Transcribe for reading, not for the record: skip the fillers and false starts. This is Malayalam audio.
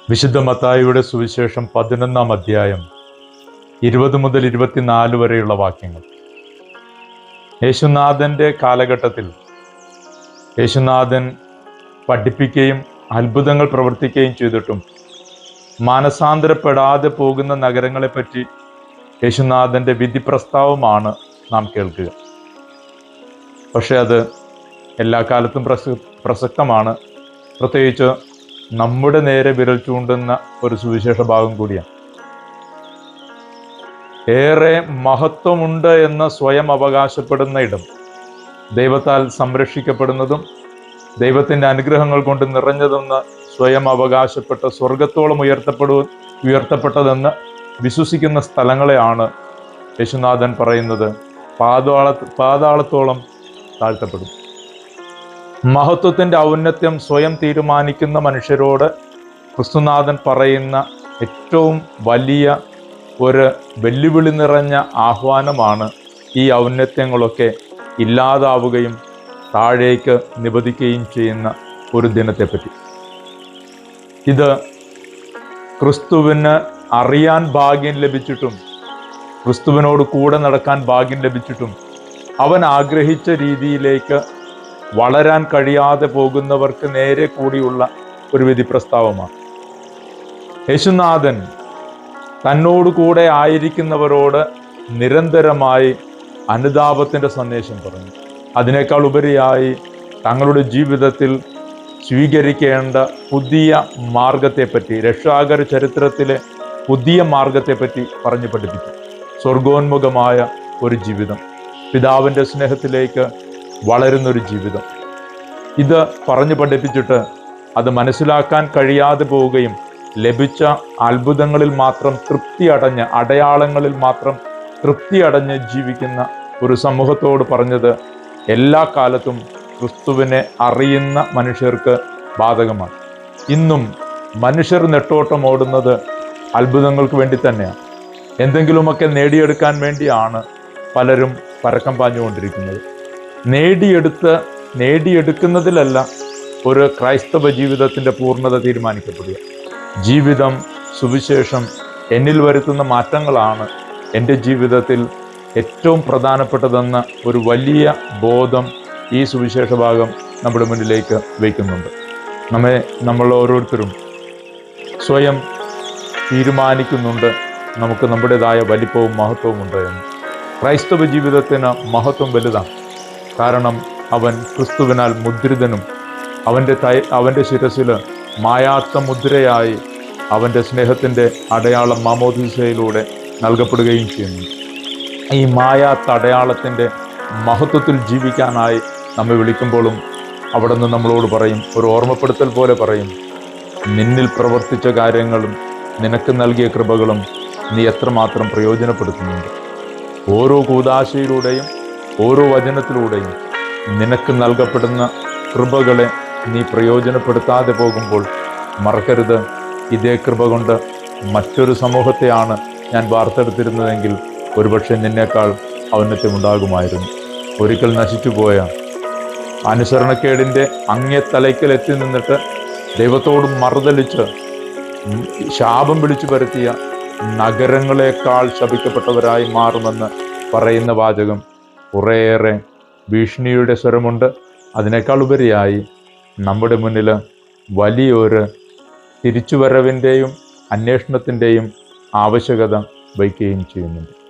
വിശുദ്ധ മത്തായിയുടെ സുവിശേഷം 11-ാം അധ്യായം 20 മുതൽ 24 വരെയുള്ള വാക്യങ്ങൾ. യേശുനാഥന്റെ കാലഘട്ടത്തിൽ യേശുനാഥൻ പഠിപ്പിക്കുകയും അത്ഭുതങ്ങൾ പ്രവർത്തിക്കുകയും ചെയ്തിട്ടും മാനസാന്തരപ്പെടാതെ പോകുന്ന നഗരങ്ങളെപ്പറ്റി യേശുനാഥന്റെ വിധി പ്രസ്താവമാണ് നാം കേൾക്കുക. പക്ഷെ അത് എല്ലാ കാലത്തും പ്രസക്തമാണ്. പ്രത്യേകിച്ച് നമ്മുടെ നേരെ വിരൽ ചൂണ്ടുന്ന ഒരു സുവിശേഷ ഭാഗം കൂടിയാണ്. ഏറെ മഹത്വമുണ്ട് എന്ന് സ്വയം അവകാശപ്പെടുന്ന ഇടം, ദൈവത്താൽ സംരക്ഷിക്കപ്പെടുന്നതും ദൈവത്തിൻ്റെ അനുഗ്രഹങ്ങൾ കൊണ്ട് നിറഞ്ഞതെന്ന് സ്വയം അവകാശപ്പെട്ട സ്വർഗത്തോളം ഉയർത്തപ്പെട്ടതെന്ന് വിശ്വസിക്കുന്ന സ്ഥലങ്ങളെയാണ് യേശുനാഥൻ പറയുന്നത് പാതാളത്തോളം താഴ്ത്തപ്പെടും. മഹത്വത്തിൻ്റെ ഔന്നത്യം സ്വയം തീരുമാനിക്കുന്ന മനുഷ്യരോട് ക്രിസ്തുനാഥൻ പറയുന്ന ഏറ്റവും വലിയ ഒരു വെല്ലുവിളി നിറഞ്ഞ ആഹ്വാനമാണ് ഈ ഔന്നത്യങ്ങളൊക്കെ ഇല്ലാതാവുകയും താഴേക്ക് നിബദിക്കുകയും ചെയ്യുന്ന ഒരു ദിനത്തെപ്പറ്റി. ഇത് ക്രിസ്തുവിന് അറിയാൻ ഭാഗ്യം ലഭിച്ചിട്ടും ക്രിസ്തുവിനോട് കൂടെ നടക്കാൻ ഭാഗ്യം ലഭിച്ചിട്ടും അവൻ ആഗ്രഹിച്ച രീതിയിലേക്ക് വളരാൻ കഴിയാതെ പോകുന്നവർക്ക് നേരെ കൂടിയുള്ള ഒരു വിധി പ്രസ്താവമാണ്. യേശുനാഥൻ തന്നോട് കൂടെ ആയിരിക്കുന്നവരോട് നിരന്തരമായി അനുതാപത്തിൻ്റെ സന്ദേശം പറഞ്ഞു. അതിനേക്കാൾ ഉപരിയായി തങ്ങളുടെ ജീവിതത്തിൽ സ്വീകരിക്കേണ്ട പുതിയ മാർഗത്തെപ്പറ്റി, രക്ഷാകര ചരിത്രത്തിലെ പുതിയ മാർഗത്തെപ്പറ്റി പറഞ്ഞു പഠിപ്പിച്ചു. സ്വർഗോന്മുഖമായ ഒരു ജീവിതം, പിതാവിൻ്റെ സ്നേഹത്തിലേക്ക് വളരുന്നൊരു ജീവിതം. ഇത് പറഞ്ഞു പഠിപ്പിച്ചിട്ട് അത് മനസ്സിലാക്കാൻ കഴിയാതെ പോവുകയും ലഭിച്ച അത്ഭുതങ്ങളിൽ മാത്രം അടയാളങ്ങളിൽ മാത്രം തൃപ്തി അടഞ്ഞ് ജീവിക്കുന്ന ഒരു സമൂഹത്തോട് പറഞ്ഞത് എല്ലാ കാലത്തും ക്രിസ്തുവിനെ അറിയുന്ന മനുഷ്യർക്ക് ബാധകമാണ്. ഇന്നും മനുഷ്യർ നെട്ടോട്ടം ഓടുന്നത് അത്ഭുതങ്ങൾക്ക് വേണ്ടി തന്നെയാണ്. എന്തെങ്കിലുമൊക്കെ നേടിയെടുക്കാൻ വേണ്ടിയാണ് പലരും പരക്കം പാഞ്ഞുകൊണ്ടിരിക്കുന്നത്. നേടിയെടുക്കുന്നതിലല്ല ഒരു ക്രൈസ്തവ ജീവിതത്തിൻ്റെ പൂർണ്ണത തീരുമാനിക്കപ്പെടുക. ജീവിതം, സുവിശേഷം എന്നിൽ വരുത്തുന്ന മാറ്റങ്ങളാണ് എൻ്റെ ജീവിതത്തിൽ ഏറ്റവും പ്രധാനപ്പെട്ടതെന്ന ഒരു വലിയ ബോധം ഈ സുവിശേഷ ഭാഗം നമ്മുടെ മുന്നിലേക്ക് വയ്ക്കുന്നുണ്ട്. നമ്മൾ ഓരോരുത്തരും സ്വയം തീരുമാനിക്കുന്നുണ്ട് നമുക്ക് നമ്മുടേതായ വലിപ്പവും മഹത്വവും ഉണ്ട് എന്ന്. ക്രൈസ്തവ ജീവിതത്തിന് മഹത്വം വലുതാണ്. കാരണം അവൻ ക്രിസ്തുവിനാൽ മുദ്രിതനും അവൻ്റെ ശിരസിൽ മായാത്ത മുദ്രയായി അവൻ്റെ സ്നേഹത്തിൻ്റെ അടയാളം മാമോദീസയിലൂടെ നൽകപ്പെടുകയും ചെയ്യുന്നു. ഈ മായാത്ത അടയാളത്തിൻ്റെ മഹത്വത്തിൽ ജീവിക്കാനായി നമ്മെ വിളിക്കുമ്പോഴും അവിടെ നിന്ന് നമ്മളോട് പറയും, ഒരു ഓർമ്മപ്പെടുത്തൽ പോലെ പറയും, നിന്നിൽ പ്രവർത്തിച്ച കാര്യങ്ങളും നിനക്ക് നൽകിയ കൃപകളും നീ എത്രമാത്രം പ്രയോജനപ്പെടുത്തുന്നുണ്ട്. ഓരോ കൂദാശയിലൂടെയും ഓരോ വചനത്തിലൂടെയും നിനക്ക് നൽകപ്പെടുന്ന കൃപകളെ നീ പ്രയോജനപ്പെടുത്താതെ പോകുമ്പോൾ മറക്കരുത്, ഇതേ കൃപ കൊണ്ട് മറ്റൊരു സമൂഹത്തെയാണ് ഞാൻ വാർത്തെടുത്തിരുന്നതെങ്കിൽ ഒരുപക്ഷെ നിന്നേക്കാൾ ഔന്നത്യമുണ്ടാകുമായിരുന്നു. ഒരിക്കൽ നശിച്ചുപോയ അനുസരണക്കേടിൻ്റെ അങ്ങേത്തലയ്ക്കൽ എത്തി നിന്നിട്ട് ദൈവത്തോട് മറുതലിച്ച് ശാപം വിളിച്ചു വരുത്തിയ നഗരങ്ങളെക്കാൾ ശപിക്കപ്പെട്ടവരായി മാറുമെന്ന് പറയുന്ന വാചകം കുറേയേറെ ഭീഷണിയുടെ സ്വരമുണ്ട്. അതിനേക്കാൾ ഉപരിയായി നമ്മുടെ മുന്നിൽ വലിയൊരു തിരിച്ചുവരവിൻ്റെയും അന്വേഷണത്തിൻ്റെയും ആവശ്യകത വയ്ക്കുകയും ചെയ്യുന്നുണ്ട്.